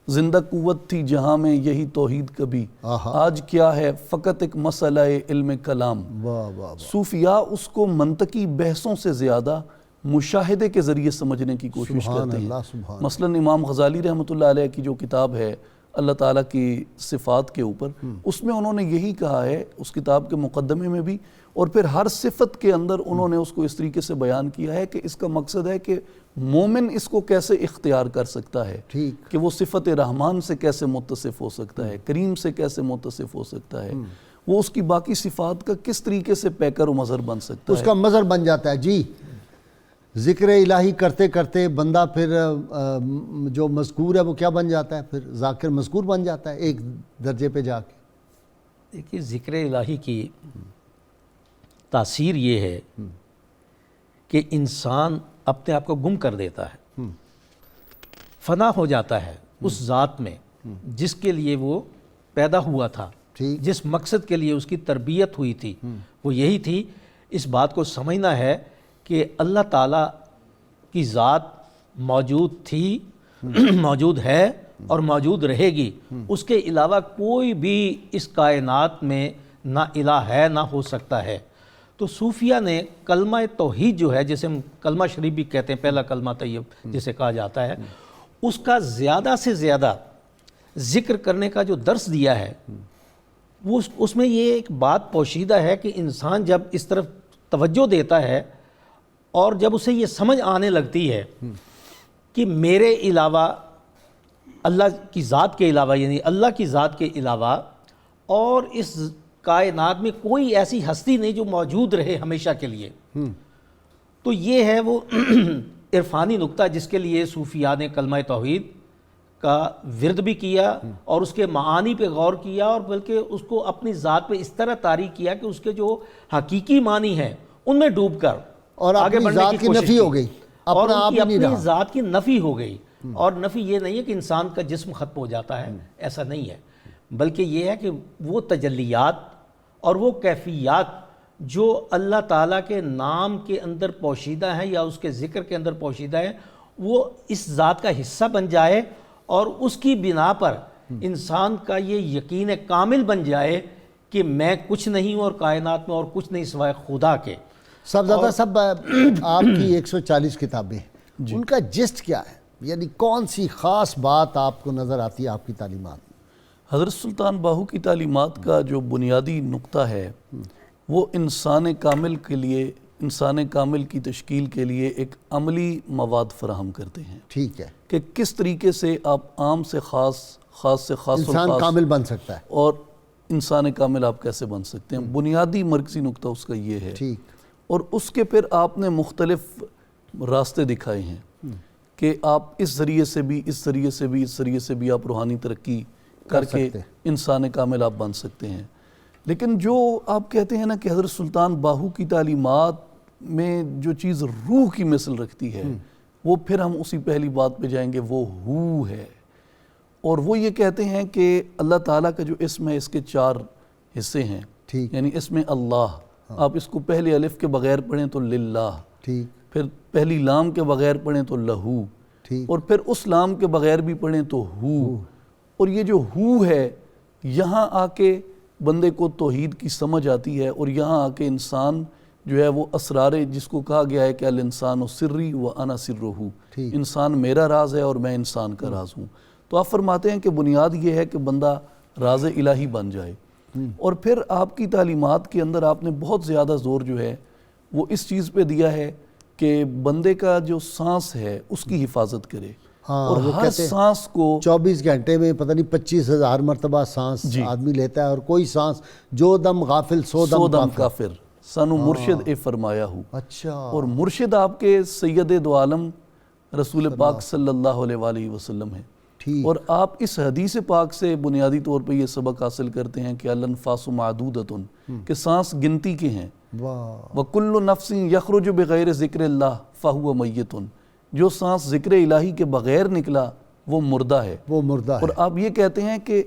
زندہ قوت تھی جہاں میں یہی توحید کبھی، آج کیا ہے فقط ایک مسئلہ علم کلام۔ واہ واہ، صوفیاء اس کو منطقی بحثوں سے زیادہ مشاہدے کے ذریعے سمجھنے کی کوشش کرتے ہیں۔ مثلاً امام غزالی رحمۃ اللہ علیہ کی جو کتاب ہے اللہ تعالیٰ کی صفات کے اوپر، اس میں انہوں نے یہی کہا ہے، اس کتاب کے مقدمے میں بھی، اور پھر ہر صفت کے اندر انہوں نے اس کو اس طریقے سے بیان کیا ہے کہ اس کا مقصد ہے کہ مومن اس کو کیسے اختیار کر سکتا ہے، کہ وہ صفت رحمان سے کیسے متصف ہو سکتا ہے، کریم سے کیسے متصف ہو سکتا ہے، وہ اس کی باقی صفات کا کس طریقے سے پیکر و مظہر بن سکتا ہے، اس کا مظہر بن جاتا ہے۔ جی، ذکر الہی کرتے کرتے بندہ پھر جو مذکور ہے وہ کیا بن جاتا ہے؟ پھر ذاکر مذکور بن جاتا ہے ایک درجے پہ جا کے۔ دیکھیے، ذکر الہی کی تاثیر یہ ہے کہ انسان اپنے آپ کو گم کر دیتا ہے، فنا ہو جاتا ہے اس ذات میں جس کے لیے وہ پیدا ہوا تھا، جس مقصد کے لیے اس کی تربیت ہوئی تھی، وہ یہی تھی۔ اس بات کو سمجھنا ہے کہ اللہ تعالیٰ کی ذات موجود تھی، موجود ہے اور موجود رہے گی، اس کے علاوہ کوئی بھی اس کائنات میں نہ الہ ہے نہ ہو سکتا ہے۔ تو صوفیہ نے کلمہ توحید جو ہے، جسے ہم کلمہ شریف بھی کہتے ہیں، پہلا کلمہ طیب جسے کہا جاتا ہے، اس کا زیادہ سے زیادہ ذکر کرنے کا جو درس دیا ہے، وہ اس میں یہ ایک بات پوشیدہ ہے کہ انسان جب اس طرف توجہ دیتا ہے اور جب اسے یہ سمجھ آنے لگتی ہے کہ میرے علاوہ، اللہ کی ذات کے علاوہ، یعنی اللہ کی ذات کے علاوہ اور اس کائنات میں کوئی ایسی ہستی نہیں جو موجود رہے ہمیشہ کے لیے، تو یہ ہے وہ عرفانی نقطہ جس کے لیے صوفیاء نے کلمہ توحید کا ورد بھی کیا اور اس کے معانی پہ غور کیا، اور بلکہ اس کو اپنی ذات پہ اس طرح طاری کیا کہ اس کے جو حقیقی معنی ہیں ان میں ڈوب کر اور آگے اپنی بڑھنے ذات کی کی کوشش نفی ہو گئی، اور اپنا آپ ان کی ہی نہیں اپنی رہا۔ ذات کی نفی ہو گئی۔ اور نفی یہ نہیں ہے کہ انسان کا جسم ختم ہو جاتا ہے، ایسا نہیں ہے، بلکہ یہ ہے کہ وہ تجلیات اور وہ کیفیات جو اللہ تعالیٰ کے نام کے اندر پوشیدہ ہیں یا اس کے ذکر کے اندر پوشیدہ ہیں، وہ اس ذات کا حصہ بن جائے اور اس کی بنا پر انسان کا یہ یقین کامل بن جائے کہ میں کچھ نہیں ہوں اور کائنات میں اور کچھ نہیں سوائے خدا کے. سب زیادہ سب آپ کی 140 کتابیں ہیں، ان کا جسٹ کیا ہے؟ یعنی کون سی خاص بات آپ کو نظر آتی ہے آپ کی تعلیمات میں؟ حضرت سلطان باہو کی تعلیمات کا جو بنیادی نقطہ ہے وہ انسان کامل کے لیے، انسان کامل کی تشکیل کے لیے ایک عملی مواد فراہم کرتے ہیں. ٹھیک ہے، کہ کس طریقے سے آپ عام سے خاص، خاص سے خاص انسان کامل بن سکتا ہے. اور انسان کامل آپ کیسے بن سکتے ہیں. بنیادی مرکزی نقطہ اس کا یہ ہے. ٹھیک. اور اس کے پھر آپ نے مختلف راستے دکھائے ہیں کہ آپ اس ذریعے سے بھی، اس ذریعے سے بھی، اس ذریعے سے بھی آپ روحانی ترقی کر کے انسان کامل آپ بن سکتے ہیں. لیکن جو آپ کہتے ہیں نا کہ حضرت سلطان باہو کی تعلیمات میں جو چیز روح کی مثل رکھتی ہے، وہ پھر ہم اسی پہلی بات پہ جائیں گے، وہ ہو ہے. اور وہ یہ کہتے ہیں کہ اللہ تعالیٰ کا جو اسم ہے اس کے 4 حصے ہیں. یعنی اسم اللہ، آپ اس کو پہلے الف کے بغیر پڑھیں تو للہ، پھر پہلی لام کے بغیر پڑھیں تو لہو، اور پھر اس لام کے بغیر بھی پڑھیں تو ہو. اور یہ جو ہو ہے، یہاں آ کے بندے کو توحید کی سمجھ آتی ہے، اور یہاں آ کے انسان جو ہے وہ اسرار، جس کو کہا گیا ہے کہ الانسان و سری و انا سرہ، انسان میرا راز ہے اور میں انسان کا راز ہوں. تو آپ فرماتے ہیں کہ بنیاد یہ ہے کہ بندہ راز الہی بن جائے. اور پھر آپ کی تعلیمات کے اندر آپ نے بہت زیادہ زور جو ہے وہ اس چیز پہ دیا ہے کہ بندے کا جو سانس ہے اس کی حفاظت کرے. اور ہر سانس کو 24 گھنٹے میں پتہ نہیں 25,000 مرتبہ سانس آدمی لیتا ہے، اور کوئی سانس جو دم غافل سو دم کافر، سانو مرشد اے فرمایا ہو. اچھا. اور مرشد آپ کے سید دو عالم رسول پاک صلی اللہ علیہ وآلہ وسلم ہے. اور آپ اس حدیث پاک سے بنیادی طور پہ یہ سبق حاصل کرتے ہیں کہ الانفاس معدودۃ، کہ سانس گنتی کے ہیں. وَكُلُّ نَفْسٍ يَخْرُجُ بِغَيْرِ ذِكْرِ اللَّهِ فَهُوَ مَيِّتٌ، جو سانس ذکر الہی کے بغیر نکلا وہ مردہ ہے. اور آپ یہ کہتے ہیں کہ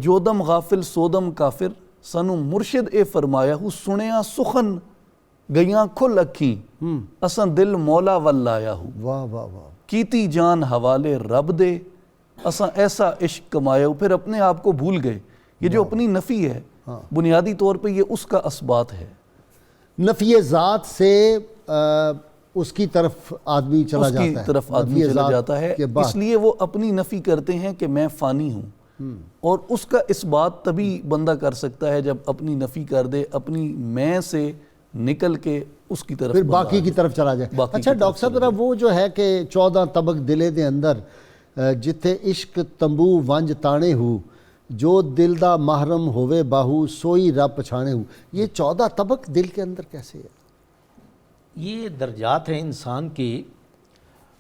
جو دم غافل سو دم کافر، سانو مرشد اے فرمایا ہو سنیا سخن گیاں کھل اکھیں، اساں دل مولا ول لایا ہو. واہ واہ واہ. کیتی جان حوالے رب دے، اساں ایسا عشق کمایا ہو. پھر اپنے آپ کو بھول گئے. یہ جو اپنی نفی ہے بنیادی طور پہ یہ اس کا اثبات ہے. نفی ذات سے اس کی طرف آدمی چلا جاتا ہے، اس کی طرف آدمی چلا جاتا ہے. اس لیے وہ اپنی نفی کرتے ہیں کہ میں فانی ہوں. اور اس کا اثبات تبھی بندہ کر سکتا ہے جب اپنی نفی کر دے، اپنی میں سے نکل کے اس کی طرف، پھر باقی کی طرف چلا جائے. اچھا ڈاکٹر صاحب ذرا وہ جو ہے کہ 14 طبق دلے دے اندر جتھے عشق تمبو ونج تانے ہو، جو دل دا محرم ہوئے باہو سوئی رب پچھانے ہو، یہ 14 طبق دل کے اندر کیسے ہے؟ یہ درجات ہیں انسان کی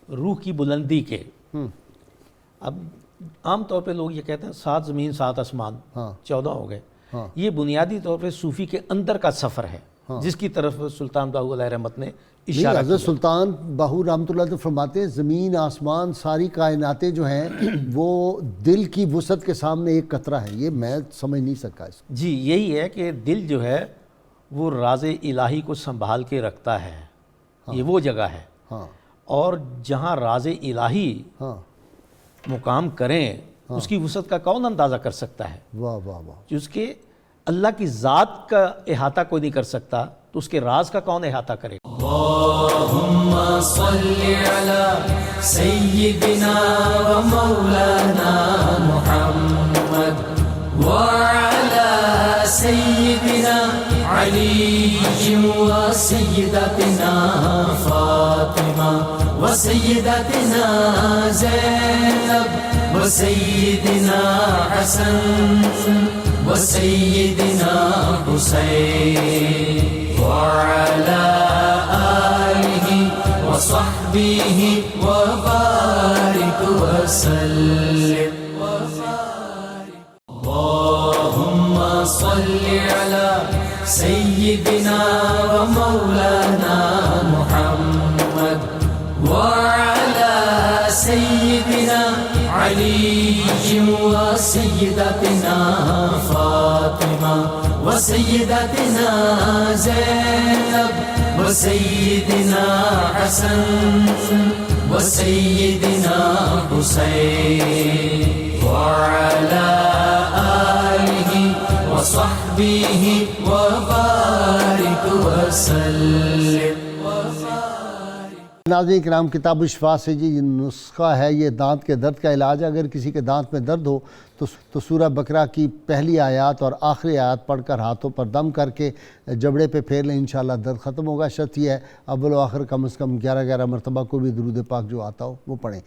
روح کی بلندی کے. اب عام طور پہ لوگ یہ کہتے ہیں 7 زمین 7 آسمان، 14 ہو گئے. یہ بنیادی طور پہ صوفی کے اندر کا سفر ہے جس کی طرف سلطان باہو علیہ رحمت نے اشارہ کیا. حضرت سلطان باہو رحمۃ اللہ تو فرماتے ہیں زمین آسمان ساری کائناتیں جو ہیں وہ دل کی وسعت کے سامنے ایک قطرہ ہے. یہ میں سمجھ نہیں سکا اس کو. جی یہی ہے کہ دل جو ہے وہ راز الہی کو سنبھال کے رکھتا ہے. یہ وہ جگہ ہے. اور جہاں راز الہی مقام کریں اس کی وسعت کا کون اندازہ کر سکتا ہے؟ واہ واہ واہ. جس کے اللہ کی ذات کا احاطہ کوئی نہیں کر سکتا تو اس کے راز کا کون احاطہ کرے؟ اللہم صلی علی سیدنا و مولانا محمد وعلی سیدنا علی و سیدتنا فاطمہ و سیدتنا زینب و سیدنا حسن وسيدنا حسين وعلى آله وصحبه وبارك وسلم. اللهم صل على سيدنا ومولانا محمد وعلى سيدنا علي وسيدتنا فاطمة وسيدتنا زينب وسيدنا حسن وسيدنا حسين وعلى آله وصحبه وبارك وسلم. ناظرین کرام، کتاب الشفا سے جی نسخہ ہے، یہ دانت کے درد کا علاج. اگر کسی کے دانت میں درد ہو تو سورہ بقرہ کی پہلی آیات اور آخری آیات پڑھ کر ہاتھوں پر دم کر کے جبڑے پہ پھیر لیں، انشاءاللہ درد ختم ہوگا. شرط یہ ہے اول و آخر کم از کم 11 مرتبہ کوئی بھی درود پاک جو آتا ہو وہ پڑھیں.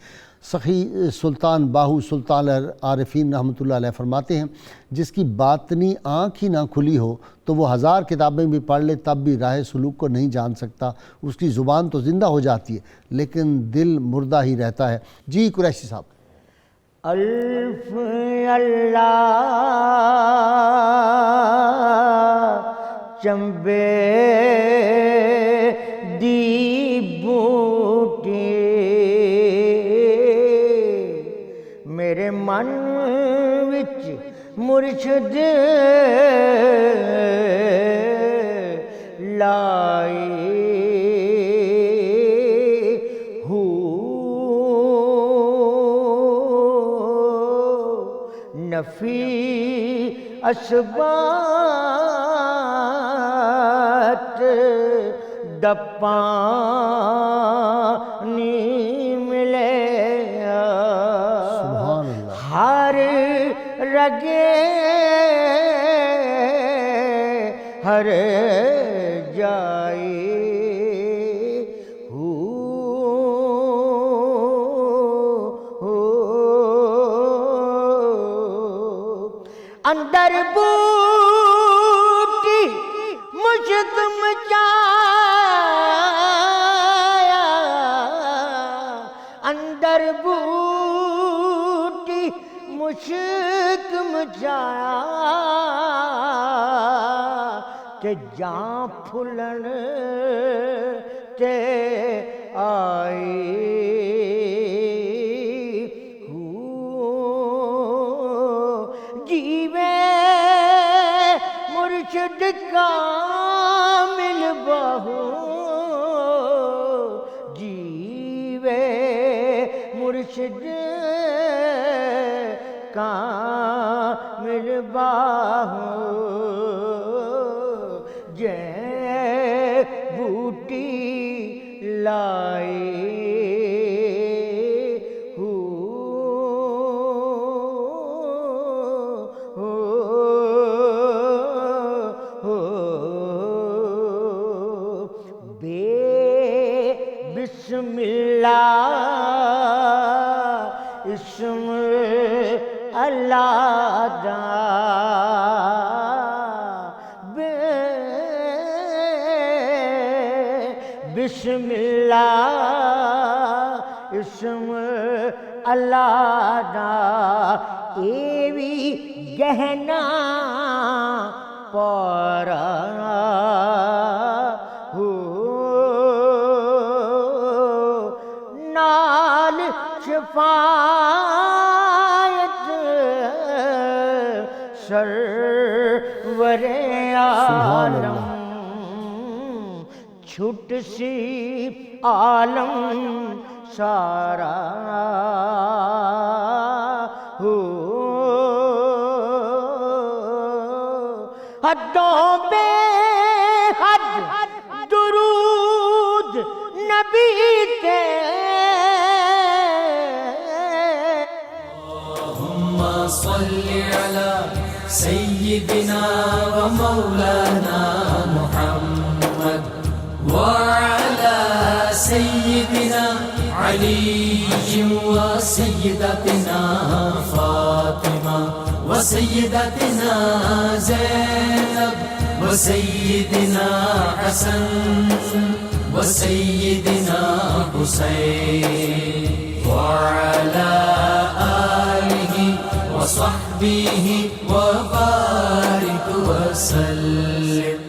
سخی سلطان باہو سلطان عارفین رحمۃ اللہ علیہ فرماتے ہیں، جس کی باطنی آنکھ ہی نہ کھلی ہو تو وہ 1000 کتابیں بھی پڑھ لے تب بھی راہ سلوک کو نہیں جان سکتا. اس کی زبان تو زندہ ہو جاتی ہے لیکن دل مردہ ہی رہتا ہے. جی قریشی صاحب. الف اللہ چمبے دی بوٹی میرے من وچ مرشد لائی نفی اسبات دپانی ملے سبحان اللہ. ہر رگے ہر جائی اندر بوٹی مشک مچایا، اندر بوٹی مشک مچایا کہ جاں پھلن تے آئی مرشد کامل بہو جیوے مرشد کامل بہو جے بوٹی لائی بسم اللہ اسم اللہ دا بسم اللہ اسم اللہ دا اے وی گہنا پارا شفاعت سرور عالم چھٹ سی عالم سارا حدوں بے حد درود نبی تے صل على سيدنا ومولانا محمد وعلى سيدنا علي وسيدتنا فاطمة وسيدتنا زينب وسيدنا حسن وسيدنا حسين وعلى آله وصحبه وبارك وسلم.